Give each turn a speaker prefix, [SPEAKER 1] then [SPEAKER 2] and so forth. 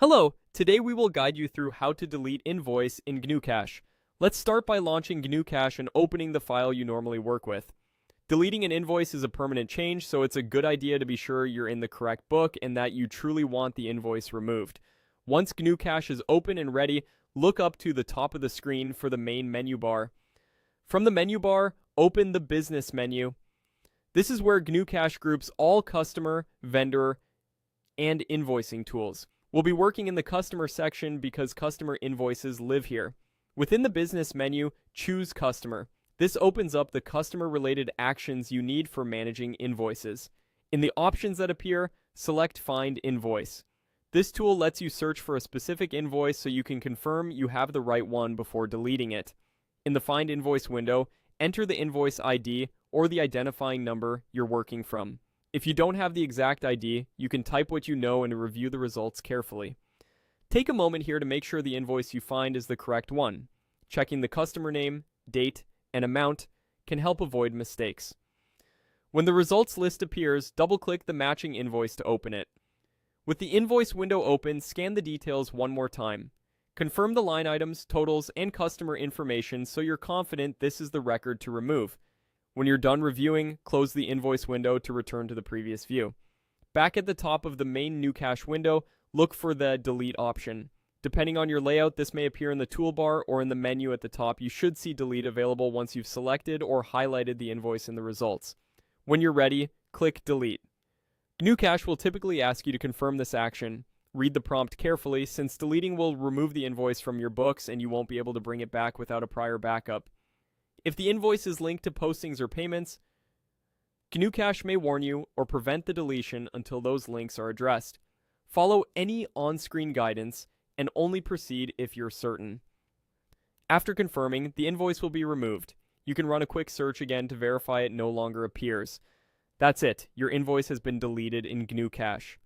[SPEAKER 1] Hello, today we will guide you through how to delete Invoice in GnuCash. Let's start by launching GnuCash and opening the file you normally work with. Deleting an invoice is a permanent change, so it's a good idea to be sure you're in the correct book and that you truly want the invoice removed. Once GnuCash is open and ready, look up to the top of the screen for the main menu bar. From the menu bar, open the Business menu. This is where GnuCash groups all customer, vendor, and invoicing tools. We'll be working in the customer section because customer invoices live here. Within the business menu, choose customer. This opens up the customer-related actions you need for managing invoices. In the options that appear, select Find Invoice. This tool lets you search for a specific invoice so you can confirm you have the right one before deleting it. In the Find Invoice window, enter the invoice ID or the identifying number you're working from. If you don't have the exact ID, you can type what you know and review the results carefully. Take a moment here to make sure the invoice you find is the correct one. Checking the customer name, date, and amount can help avoid mistakes. When the results list appears, double-click the matching invoice to open it. With the invoice window open, scan the details one more time. Confirm the line items, totals, and customer information so you're confident this is the record to remove. When you're done reviewing, close the invoice window to return to the previous view. Back at the top of the main GnuCash window, look for the Delete option. Depending on your layout, this may appear in the toolbar or in the menu at the top. You should see Delete available once you've selected or highlighted the invoice in the results. When you're ready, click Delete. GnuCash will typically ask you to confirm this action. Read the prompt carefully, since deleting will remove the invoice from your books and you won't be able to bring it back without a prior backup. If the invoice is linked to postings or payments, GnuCash may warn you or prevent the deletion until those links are addressed. Follow any on-screen guidance and only proceed if you're certain. After confirming, the invoice will be removed. You can run a quick search again to verify it no longer appears. That's it. Your invoice has been deleted in GnuCash.